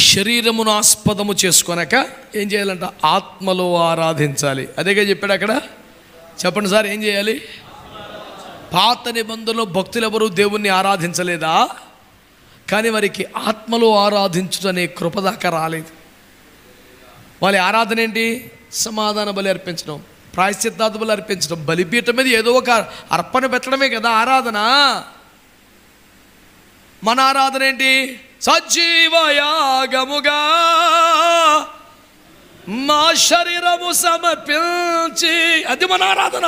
శరీరమును ఆస్పదము చేసుకొనక ఏం చేయాలంట? ఆత్మలో ఆరాధించాలి. అదేగా చెప్పాడు అక్కడ. చెప్పండి సార్, ఏం చేయాలి? పాత నిబంధనలో భక్తులు ఎవరు దేవుణ్ణి ఆరాధించలేదా? కానీ వారికి ఆత్మలో ఆరాధించుటనే కృప దాకా రాలేదు. వాళ్ళ ఆరాధన ఏంటి? సమాధాన బలి అర్పించడం, ప్రాయశ్చిత్తార్థ బలి అర్పించడం, బలిపీఠం మీద ఏదో ఒక అర్పణ పెట్టడమే కదా ఆరాధన. మన ఆరాధన ఏంటి? సజీవయాగముగా మా శరీరము సమర్పించి, అది మన ఆరాధన.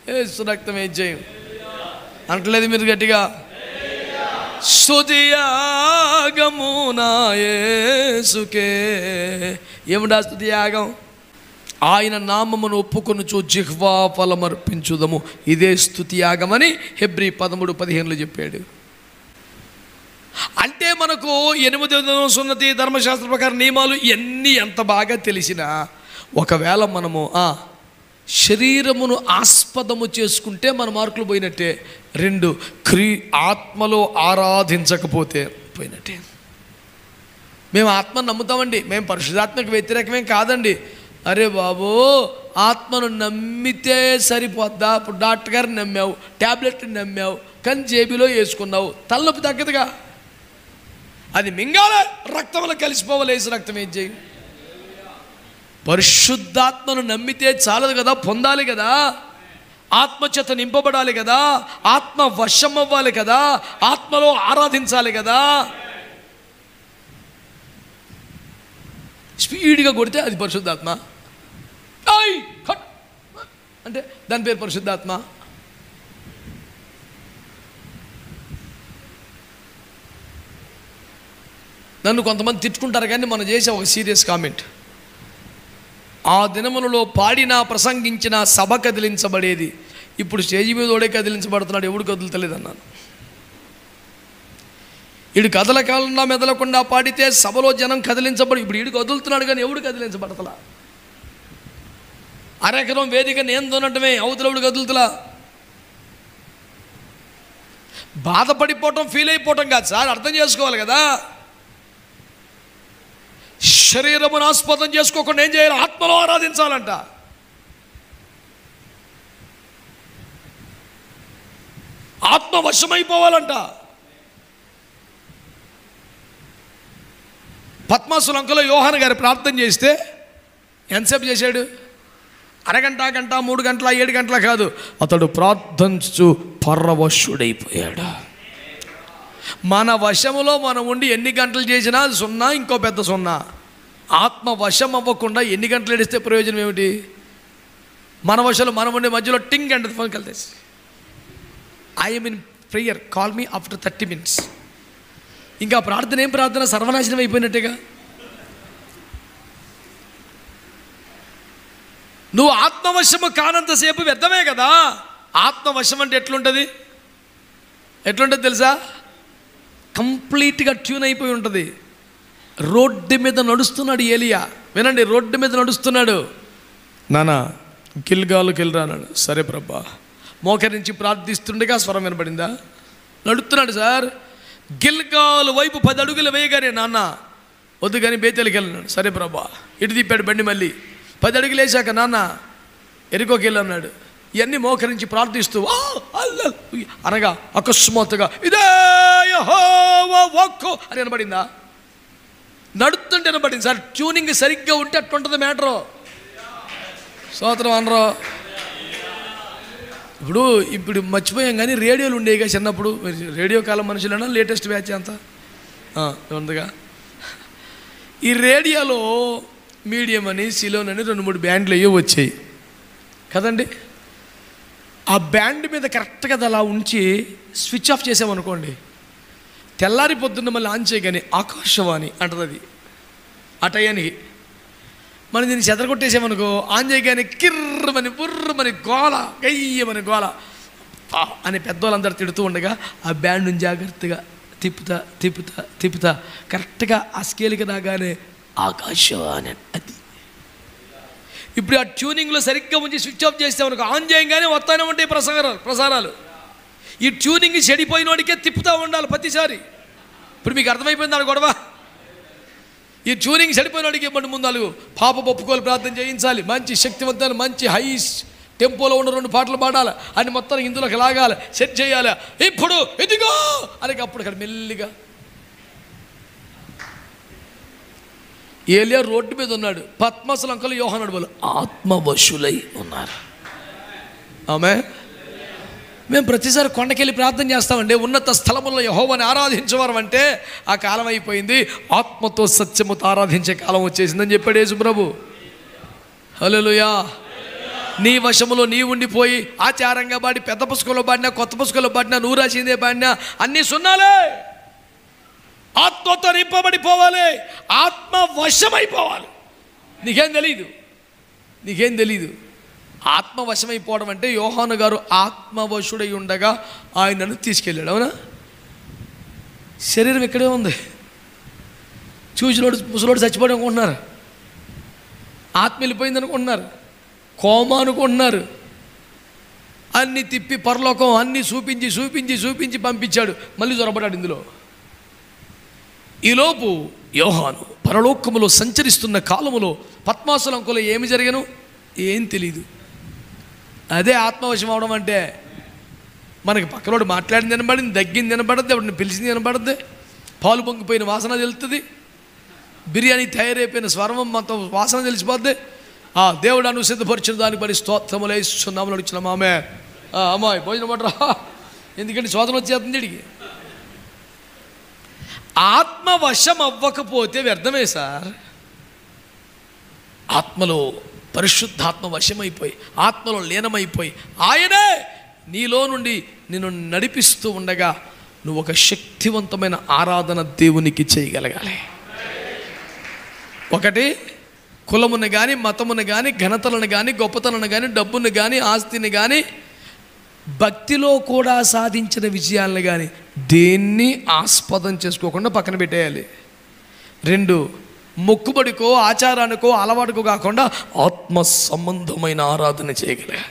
యేసు రక్తం ఏం చేయం అంటలేదు మీరు గట్టిగా? స్తుతియాగము నా యేసుకే. ఏమిటా స్తుతియాగం? ఆయన నామమును ఒప్పుకొనుచు జిహ్వా ఫలమర్పించుదము, ఇదే స్తుతియాగం అని హెబ్రీ 13:15 చెప్పాడు. అంటే మనకు 8వ సున్నతి ధర్మశాస్త్ర ప్రకారం నియమాలు ఎన్ని ఎంత బాగా తెలిసినా ఒకవేళ మనము శరీరమును ఆస్పదము చేసుకుంటే మన మార్కులు పోయినట్టే. 2 ఆత్మలో ఆరాధించకపోతే పోయినట్టే. మేము ఆత్మను నమ్ముతామండి, మేము పరిశుద్ధాత్మకు వ్యతిరేకమేం కాదండి. అరే బాబు, ఆత్మను నమ్మితే సరిపోద్దా? ఇప్పుడు డాక్టర్ గారిని నమ్మావు, ట్యాబ్లెట్ని నమ్మావు, కానీ జేబీలో వేసుకున్నావు, తలనొప్పి తగ్గదుగా. అది మింగాల రక్తంలో కలిసిపోవాలి. యేసు రక్తం ఏం చేయి? పరిశుద్ధాత్మను నమ్మితే చాలదు కదా, పొందాలి కదా, ఆత్మచేత నింపబడాలి కదా, ఆత్మ వశం అవ్వాలి కదా, ఆత్మలో ఆరాధించాలి కదా. స్పీడ్గా కొడితే అది పరిశుద్ధాత్మ అంటే దాని పేరు పరిశుద్ధాత్మ. నన్ను కొంతమంది తిట్టుకుంటారు, కానీ మనం చేసే ఒక సీరియస్ కామెంట్, ఆ దినములలో పాడినా ప్రసంగించిన సభ కదిలించబడేది, ఇప్పుడు స్టేజి మీద ఓడే కదిలించబడుతున్నాడు, ఎవడు కదులుతలేదు అన్నాను. వీడు కదలకాలన్నా మెదలకుండా పాడితే సభలో జనం కదిలించబడి, ఇప్పుడు వీడు కదులుతున్నాడు కానీ ఎవడు కదిలించబడతలా. అరెకరం వేదిక నేను దొనటమే, అవతలవుడు కదులుతులా. బాధపడిపోవటం, ఫీల్ అయిపోవటం కాదు సార్, అర్థం చేసుకోవాలి కదా. శరీరమును ఆస్పదం చేసుకోకుండా ఏం చేయాలి? ఆత్మలో ఆరాధించాలంట. ఆత్మ వశమైపోవాలంట. పద్మాసులంకలో యోహాను గారు ప్రార్థన చేస్తే ఎంతసేపు చేశాడు? అరగంట, గంట, 3 గంటల, 7 గంటల కాదు. అతడు ప్రార్థించు పరవశుడైపోయాడు. మన వశములో మనం ఉండి ఎన్ని గంటలు చేసినా సున్నా, ఇంకో పెద్ద సున్నా. ఆత్మ వశం అవ్వకుండా ఎన్ని గంటలు ఏడిస్తే ప్రయోజనం ఏమిటి? మన వశంలో మనం ఉండే మధ్యలో టింగ్ అంటే ఫోన్ కలిసి, I'm in prayer, call me after 30 minutes. ఇంకా ప్రార్థన ఏం ప్రార్థన? సర్వనాశనం అయిపోయినట్టేగా. నువ్వు ఆత్మవశము కానంతసేపు వ్యర్థమే కదా. ఆత్మవశం అంటే ఎట్లుంటుంది? తెలుసా? కంప్లీట్గా ట్యూన్ అయిపోయి ఉంటుంది. రోడ్డు మీద నడుస్తున్నాడు ఏలియా, వినండి, రోడ్డు మీద నడుస్తున్నాడు. నానా గిల్గాలుకి వెళ్ళరా అన్నాడు. సరే ప్రభా. మోకరించి ప్రార్థిస్తుండగా స్వరం వినపడిందా? నడుస్తున్నాడు సార్. గిల్గాలు వైపు 10 అడుగులు వేయగానే, నాన్న వద్దు కానీ బేతేలికి వెళ్ళినాడు. సరే ప్రభా. ఇటు తిప్పాడు బండి, మళ్ళీ 10 అడుగులు వేసాక, నాన్న ఎరుకోకి వెళ్ళన్నాడు. ఇవన్నీ మోకరించి ప్రార్థిస్తూ అనగా అకస్మాత్తుగా ఇదే యెహోవా వాక్కు అని వినబడిందా? నడుస్తుంటే వినబడింది సార్. ట్యూనింగ్ సరిగ్గా ఉంటే అట్టుంటుంది మ్యాటరు. స్తోత్రం అనరు. ఇప్పుడు మర్చిపోయాం కానీ రేడియోలు ఉండేగా చిన్నప్పుడు. రేడియో కాలం మనుషులైనా లేటెస్ట్ బ్యాచ్ అంతా ఉందిగా. ఈ రేడియోలో మీడియం అని, సిలోన్ అని 2-3 బ్యాండ్లు అయ్యో వచ్చాయి కదండి. ఆ బ్యాండ్ మీద కరెక్ట్గా అలా ఉంచి స్విచ్ ఆఫ్ చేసామనుకోండి, తెల్లారి పొద్దున్న మళ్ళీ ఆన్ చేయగానే ఆకాశవాణి అంటది. అది ఆ టయానికి మనం దీన్ని చెదరగొట్టేసామనుకో, ఆన్ చేయగానే కిర్రమని బుర్రమని గోల, గయ్యమని గోల అని పెద్దవాళ్ళందరూ తిడుతూ ఉండగా ఆ బ్యాండ్ నుంచి జాగ్రత్తగా తిప్పుతా తిప్పుతా తిప్పుతా కరెక్ట్గా ఆ స్కేల్కి రాగానే ఆకాశవాణి. అది ఇప్పుడు ఆ ట్యూనింగ్లో సరిగ్గా ఉంచి స్విచ్ ఆఫ్ చేస్తామనుకో, ఆన్ చేయగానే వస్తానే ఉంటాయి ప్రసారాలు. ఈ ట్యూనింగ్ చెడిపోయిన వాడికే తిప్పుతూ ఉండాలి ప్రతిసారి. ఇప్పుడు మీకు అర్థమైపోయింది ఆడ గొడవ. ఈ ట్యూనింగ్ సరిపోయిన వాడికి ఇవ్వండి ముందు పాప ఒప్పుకోలు ప్రార్థన చేయించాలి, మంచి శక్తివంతాన్ని మంచి హై టెంపోలో ఉన్న 2 పాటలు పాడాలి, అని మొత్తం ఇందులోకి లాగాలి, సెట్ చేయాలి. ఇప్పుడు ఇదిగో అని అప్పుడు అక్కడ మెల్లిగా ఏలియా రోడ్డు మీద ఉన్నాడు, పద్మస లంకలో యోహాను వాళ్ళు ఆత్మవశులై ఉన్నారు. ఆమె మేము ప్రతిసారి కొండకెళ్ళి ప్రార్థన చేస్తామండి, ఉన్నత స్థలముల్లో యెహోవాని ఆరాధించేవారు అంటే ఆ కాలం అయిపోయింది, ఆత్మతో సత్యముతో ఆరాధించే కాలం వచ్చేసిందని చెప్పాడు యేసు ప్రభు. హల్లెలూయా. నీ వశములో నీ ఉండిపోయి ఆచారంగా పాడి పెద్ద పుస్తకంలో పాడినా కొత్త పుస్తకంలో పాడినా నువ్వు రాసిందే పాడినా అన్నీ సున్నాలే. ఆత్మతో నింపబడిపోవాలి, ఆత్మ వశమైపోవాలి. నీకేం తెలీదు ఆత్మ వశమైపోవడం అంటే యోహాను గారు ఆత్మవశుడై ఉండగా ఆయనను తీసుకెళ్ళాడు. అవునా? శరీరం ఇక్కడే ఉంది, చూసిలోడు ముసలోడు చచ్చిపోవడం అనుకుంటున్నారు, ఆత్మ వెళ్ళిపోయింది అనుకుంటున్నారు, కోమా అనుకుంటున్నారు. అన్నీ తిప్పి పరలోకం అన్నీ చూపించి పంపించాడు, మళ్ళీ జొరబడ్డాడు ఇందులో. ఈలోపు యోహాను పరలోకములో సంచరిస్తున్న కాలములో పద్మాసలంకులో ఏమి జరిగను ఏం తెలీదు. అదే ఆత్మవశం అవడం అంటే. మనకి పక్కనోడు మాట్లాడింది వినబడింది, దగ్గింది వినబడద్ది, ఎవరిని పిలిచింది వినబడద్ది, పాలు పొంగిపోయిన వాసన తెలుస్తుంది, బిర్యానీ తయారైపోయిన స్వరం మొత్తం వాసన తెలిసిపోద్ది. దేవుడు అను సిద్ధపరిచిన దాన్ని బట్టి స్తోత్రములు వేస్తున్నామని అడుగుతున్నాం. అమ్మాయి భోజనం పడరా, ఎందుకంటే శోధన వచ్చేస్తుంది ఇడికి. ఆత్మవశం అవ్వకపోతే వ్యర్థమే సార్. ఆత్మలో పరిశుద్ధాత్మ వశమైపోయి ఆత్మలో లీనమైపోయి ఆయనే నీలో నుండి నిన్ను నడిపిస్తూ ఉండగా నువ్వు ఒక శక్తివంతమైన ఆరాధన దేవునికి చేయగలగాలి. ఒకటి కులమును కానీ మతమును కానీ ఘనతలను కానీ గొప్పతలను కానీ డబ్బును కానీ ఆస్తిని కానీ భక్తిలో కూడా సాధించిన విజయాలను కానీ దేన్ని ఆస్పదం చేసుకోకుండా పక్కన పెట్టేయాలి. 2 మొక్కుబడికో ఆచారానికో అలవాటుకో కాకుండా ఆత్మ సంబంధమైన ఆరాధన చేయగలగాలి.